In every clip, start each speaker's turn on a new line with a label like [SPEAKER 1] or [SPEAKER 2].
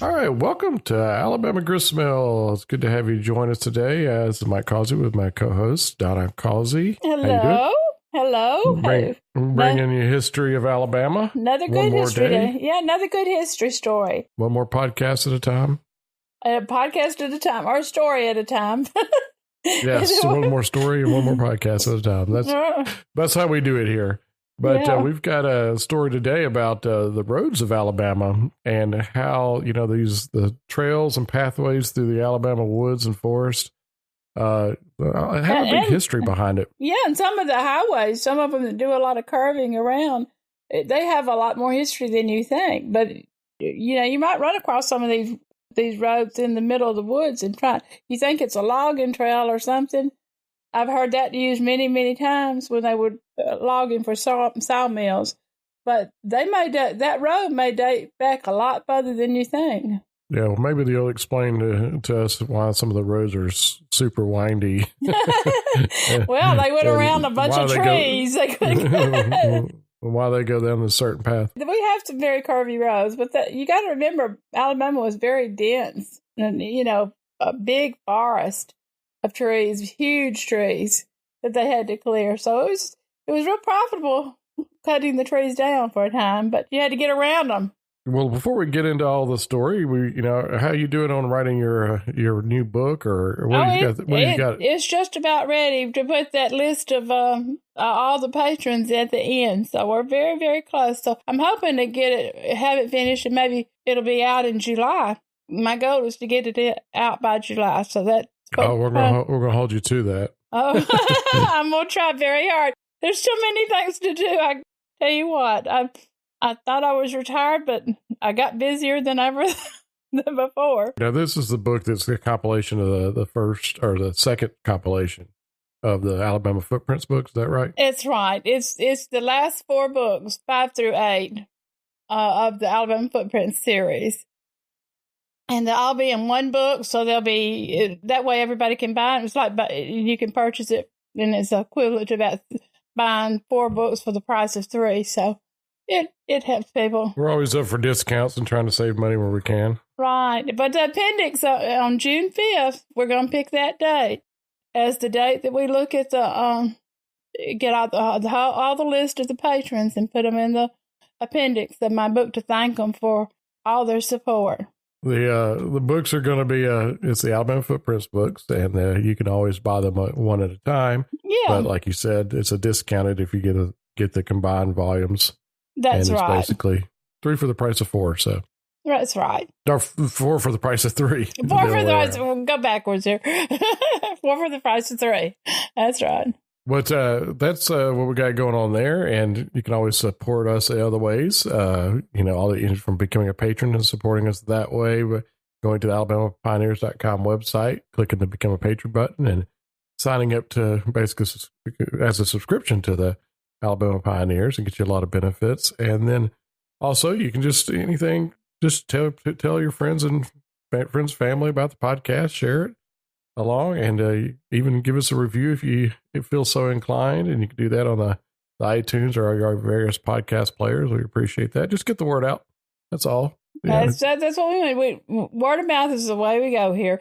[SPEAKER 1] All right, welcome to Alabama Gristmill. It's good to have you join us today. This is Mike Causey with my co-host, Donna Causey.
[SPEAKER 2] Hello. Hello.
[SPEAKER 1] Bringing you history of Alabama.
[SPEAKER 2] Another good history day. Yeah, another good history story.
[SPEAKER 1] One more podcast at a time.
[SPEAKER 2] A podcast at a time, or a story at a time.
[SPEAKER 1] Yes, one more story and one more podcast at a time. That's how we do it here. But we've got a story today about the roads of Alabama and how, the trails and pathways through the Alabama woods and forest have a big history behind it.
[SPEAKER 2] Yeah, and some of the highways, some of them that do a lot of curving around, they have a lot more history than you think. But, you might run across some of these roads in the middle of the woods and you think it's a logging trail or something. I've heard that used many, many times when they were logging for sawmills. But that road may date back a lot further than you think.
[SPEAKER 1] Yeah, well, maybe they'll explain to us why some of the roads are super windy.
[SPEAKER 2] Well, they went around a bunch of trees.
[SPEAKER 1] Why they go down a certain path.
[SPEAKER 2] We have some very curvy roads, but you got to remember, Alabama was very dense and, a big forest of trees, huge trees that they had to clear. So it was real profitable cutting the trees down for a time, but you had to get around them.
[SPEAKER 1] Well, before we get into all the story, how you doing on writing your new book, or what you got?
[SPEAKER 2] It's just about ready to put that list of all the patrons at the end. So we're very, very close. So I'm hoping to have it finished, and maybe it'll be out in July. My goal is to get it out by July. So that.
[SPEAKER 1] We're gonna hold you to that.
[SPEAKER 2] Oh, I'm gonna try very hard. There's so many things to do. I tell you what, I thought I was retired, but I got busier than ever than before.
[SPEAKER 1] Now, this is the book that's the compilation of the first or the second compilation of the Alabama Footprints books. Is that right?
[SPEAKER 2] It's right. It's the last 4 books, 5 through 8, of the Alabama Footprints series. And they'll all be in one book, so they'll be, that way everybody can buy it. It's like you can purchase it, and it's equivalent to about buying 4 books for the price of 3. So it helps people.
[SPEAKER 1] We're always up for discounts and trying to save money where we can.
[SPEAKER 2] Right. But the appendix on June 5th, we're going to pick that date as the date that we look at get out all the list of the patrons and put them in the appendix of my book to thank them for all their support.
[SPEAKER 1] The books are going to be it's the Alabama Footprints books, and you can always buy them one at a time.
[SPEAKER 2] Yeah,
[SPEAKER 1] but like you said, it's a discounted if you get the combined volumes.
[SPEAKER 2] That's right.
[SPEAKER 1] It's basically 3 for the price of 4. So
[SPEAKER 2] that's right.
[SPEAKER 1] Or 4 for the price of 3.
[SPEAKER 2] 4 for the price. We'll go backwards here. 4 for the price of 3. That's right.
[SPEAKER 1] But that's what we got going on there, and you can always support us in other ways. All from becoming a patron and supporting us that way, but going to the AlabamaPioneers.com website, clicking the Become a Patron button, and signing up to basically as a subscription to the Alabama Pioneers and get you a lot of benefits. And then also you can just tell your friends and family about the podcast, share it along, and even give us a review if you feel so inclined, and you can do that on the iTunes or our various podcast players. We appreciate that. Just get the word out. That's all.
[SPEAKER 2] That's what we mean. Word of mouth is the way we go here.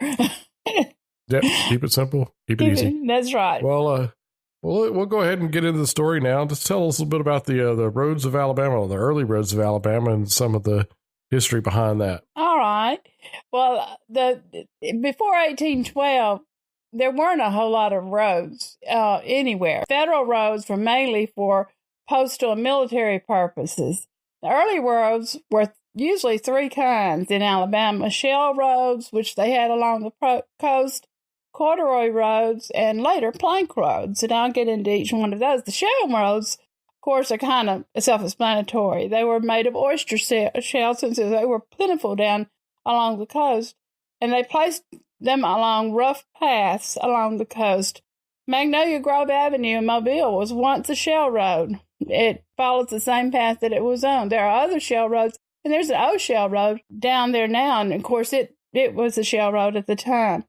[SPEAKER 1] Yep. Keep it simple. Keep it easy.
[SPEAKER 2] That's right.
[SPEAKER 1] Well, we'll go ahead and get into the story now. Just tell us a little bit about the roads of Alabama, the early roads of Alabama, and some of the history behind that.
[SPEAKER 2] All right. Well, before 1812, there weren't a whole lot of roads anywhere. Federal roads were mainly for postal and military purposes. The early roads were usually 3 kinds in Alabama: shell roads, which they had along the coast, corduroy roads, and later plank roads. And I'll get into each one of those. The shell roads, of course, are kind of self-explanatory. They were made of oyster shells since they were plentiful down along the coast, and they placed them along rough paths along the coast. Magnolia Grove Avenue in Mobile was once a shell road. It follows the same path that it was on. There are other shell roads, and there's an old shell road down there now, and of course it was a shell road at the time.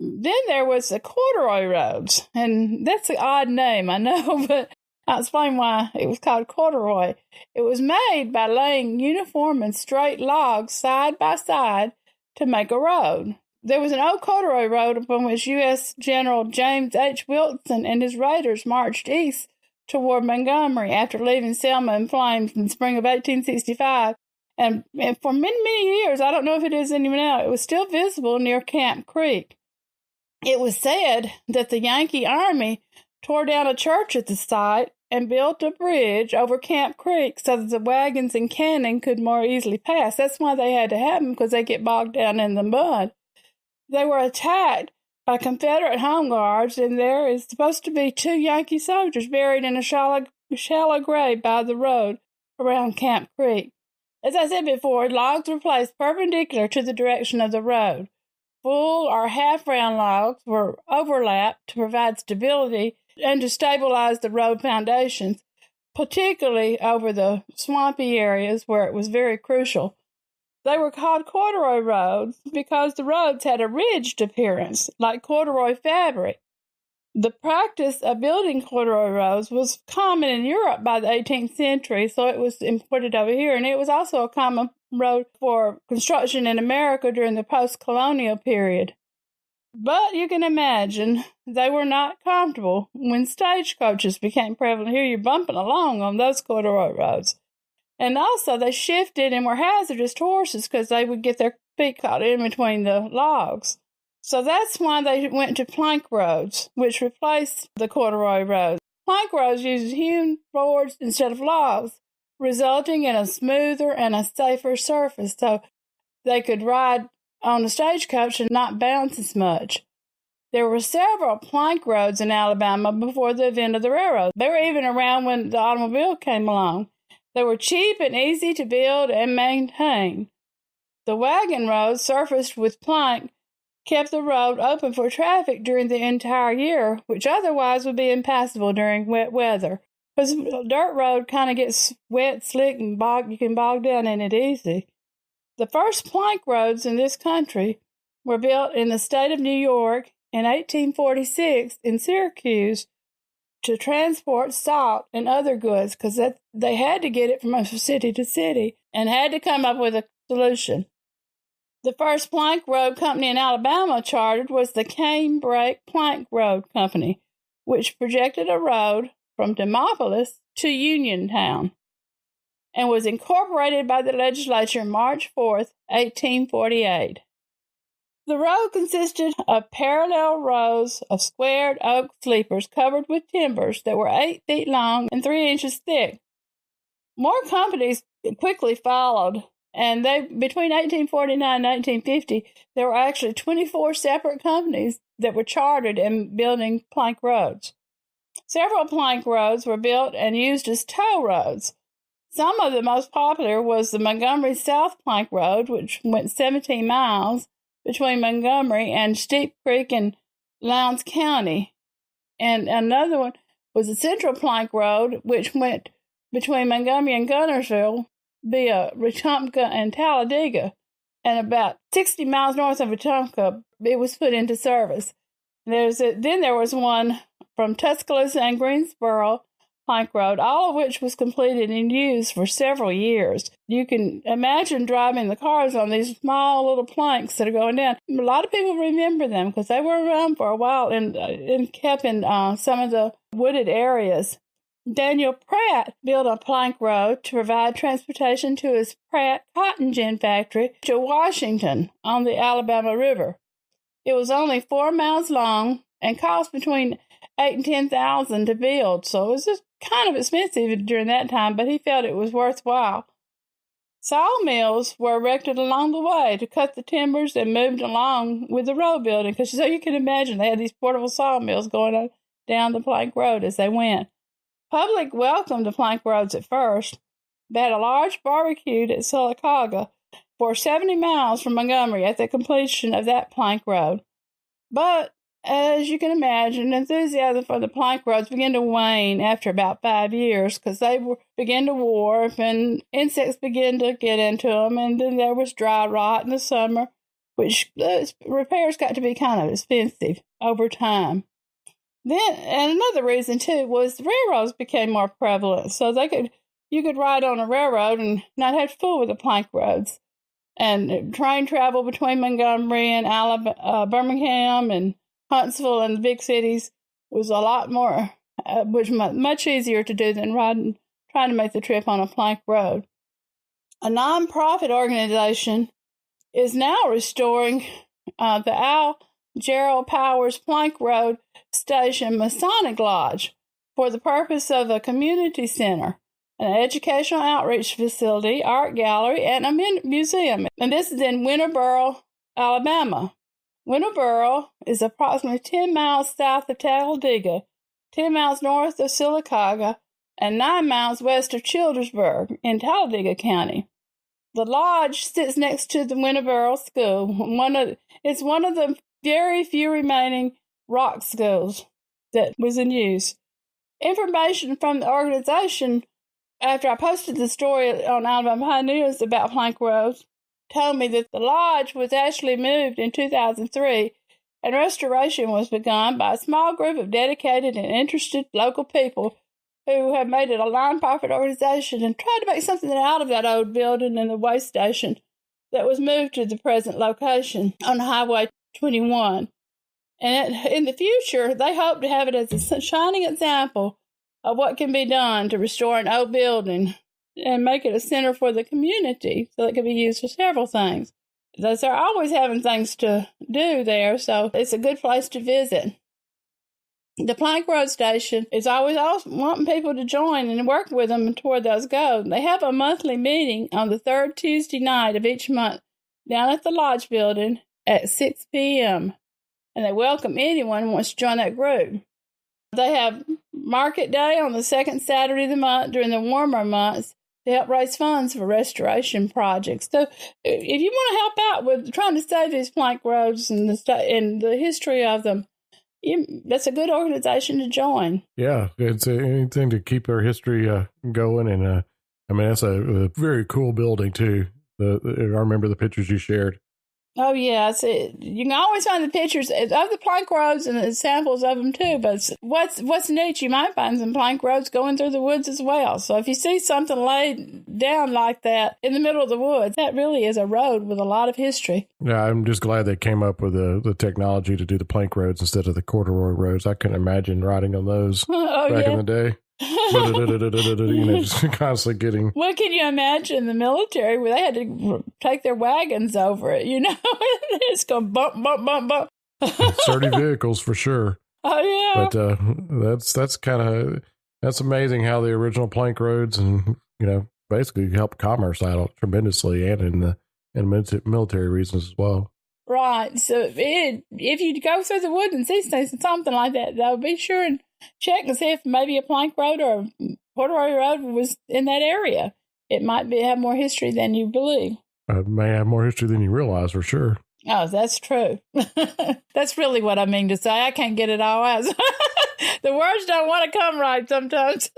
[SPEAKER 2] Then there was the corduroy roads, and that's an odd name, I know, but I'll explain why it was called corduroy. It was made by laying uniform and straight logs side by side to make a road. There was an old corduroy road upon which U.S. General James H. Wilson and his raiders marched east toward Montgomery after leaving Selma in flames in the spring of 1865. And for many, many years, I don't know if it is even now, it was still visible near Camp Creek. It was said that the Yankee Army tore down a church at the site and built a bridge over Camp Creek so that the wagons and cannon could more easily pass. That's why they had to have them, because they get bogged down in the mud. They were attacked by Confederate home guards, and there is supposed to be 2 Yankee soldiers buried in a shallow grave by the road around Camp Creek. As I said before, logs were placed perpendicular to the direction of the road. Full or half-round logs were overlapped to provide stability and to stabilize the road foundations, particularly over the swampy areas where it was very crucial. They were called corduroy roads because the roads had a ridged appearance, like corduroy fabric. The practice of building corduroy roads was common in Europe by the 18th century, so it was imported over here, and it was also a common road for construction in America during the post-colonial period. But you can imagine they were not comfortable when stagecoaches became prevalent. Here you're bumping along on those corduroy roads. And also they shifted and were hazardous to horses because they would get their feet caught in between the logs. So that's why they went to plank roads, which replaced the corduroy roads. Plank roads used hewn boards instead of logs, resulting in a smoother and a safer surface, so they could ride on a stagecoach and not bounce as much. There were several plank roads in Alabama before the advent of the railroad. They were even around when the automobile came along. They were cheap and easy to build and maintain. The wagon roads, surfaced with plank, kept the road open for traffic during the entire year, which otherwise would be impassable during wet weather. Because a dirt road kind of gets wet, slick, and you can bog down in it easy. The first plank roads in this country were built in the state of New York in 1846 in Syracuse to transport salt and other goods, because they had to get it from city to city and had to come up with a solution. The first plank road company in Alabama chartered was the Canebrake Plank Road Company, which projected a road from Demopolis to Uniontown and was incorporated by the legislature March 4th, 1848. The road consisted of parallel rows of squared oak sleepers covered with timbers that were 8 feet long and 3 inches thick. More companies quickly followed, and between 1849 and 1850, there were actually 24 separate companies that were chartered in building plank roads. Several plank roads were built and used as tow roads. Some of the most popular was the Montgomery South Plank Road, which went 17 miles between Montgomery and Steep Creek in Lowndes County. And another one was the Central Plank Road, which went between Montgomery and Gunnersville via Wetumpka and Talladega. And about 60 miles north of Wetumpka, it was put into service. Then there was one from Tuscaloosa and Greensboro Plank Road, all of which was completed and used for several years. You can imagine driving the cars on these small little planks that are going down. A lot of people remember them because they were around for a while and kept in some of the wooded areas. Daniel Pratt built a plank road to provide transportation to his Pratt cotton gin factory to Washington on the Alabama River. It was only 4 miles long and cost between $8,000 and $10,000 to build, so it was just kind of expensive during that time, but he felt it was worthwhile. Sawmills were erected along the way to cut the timbers and moved along with the road building, because so you can imagine they had these portable sawmills going on down the plank road as they went. Public welcomed the plank roads at first. They had a large barbecue at Sylacauga for 70 miles from Montgomery at the completion of that plank road. But as you can imagine, enthusiasm for the plank roads began to wane after about 5 years because they began to warp and insects began to get into them, and then there was dry rot in the summer, which repairs got to be kind of expensive over time. Then, and another reason too was the railroads became more prevalent, so you could ride on a railroad and not have to fool with the plank roads. And train travel between Montgomery and Birmingham and Huntsville and the big cities was a lot more, much easier to do than trying to make the trip on a plank road. A nonprofit organization is now restoring the Al Gerald Powers Plank Road Station Masonic Lodge for the purpose of a community center, an educational outreach facility, art gallery, and a museum. And this is in Winterboro, Alabama. Winterboro is approximately 10 miles south of Talladega, 10 miles north of Sylacauga, and 9 miles west of Childersburg in Talladega County. The lodge sits next to the Winterboro School. It's one of the very few remaining rock schools that was in use. Information from the organization, after I posted the story on Alabama Pioneers about plank roads, told me that the lodge was actually moved in 2003 and restoration was begun by a small group of dedicated and interested local people who have made it a nonprofit organization and tried to make something out of that old building and the way station that was moved to the present location on Highway 21. And in the future, they hope to have it as a shining example of what can be done to restore an old building and make it a center for the community so it can be used for several things. They're always having things to do there, so it's a good place to visit. The Plank Road Station is always wanting people to join and work with them toward those goals. They have a monthly meeting on the third Tuesday night of each month down at the Lodge Building at 6 p.m., and they welcome anyone who wants to join that group. They have Market Day on the second Saturday of the month during the warmer months to help raise funds for restoration projects. So if you want to help out with trying to save these plank roads and the history of them, that's a good organization to join.
[SPEAKER 1] Yeah, it's anything to keep our history going. And I mean, that's a very cool building, too. I remember the pictures you shared.
[SPEAKER 2] Oh, yeah. You can always find the pictures of the plank roads and the samples of them, too. But what's neat, you might find some plank roads going through the woods as well. So if you see something laid down like that in the middle of the woods, that really is a road with a lot of history. Yeah,
[SPEAKER 1] I'm just glad they came up with the technology to do the plank roads instead of the corduroy roads. I couldn't imagine riding on those back in the day. Just constantly getting.
[SPEAKER 2] What can you imagine the military where they had to take their wagons over it? It's going bump, bump, bump, bump.
[SPEAKER 1] Sturdy vehicles for sure.
[SPEAKER 2] Oh
[SPEAKER 1] yeah. But that's amazing how the original plank roads and basically help commerce out tremendously, and in military reasons as well.
[SPEAKER 2] Right. So if you go through the woods and see something like that, though, be sure and check and see if maybe a plank road or a corduroy road was in that area. It might have more history than you believe.
[SPEAKER 1] It may have more history than you realize, for sure.
[SPEAKER 2] Oh, that's true. That's really what I mean to say. I can't get it all out. The words don't want to come right sometimes.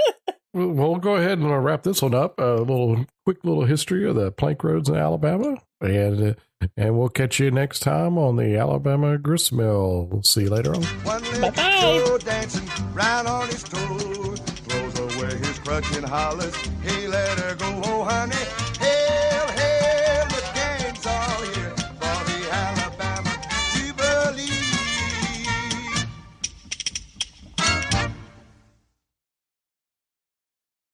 [SPEAKER 1] We'll go ahead and wrap this one up. A quick little history of the plank roads in Alabama. And we'll catch you next time on the Alabama Gristmill. We'll see you later on.
[SPEAKER 2] Bye-bye.
[SPEAKER 3] Dancing round on his toes, throws away his crutch and hollers, hey, let her go, oh, honey, hey.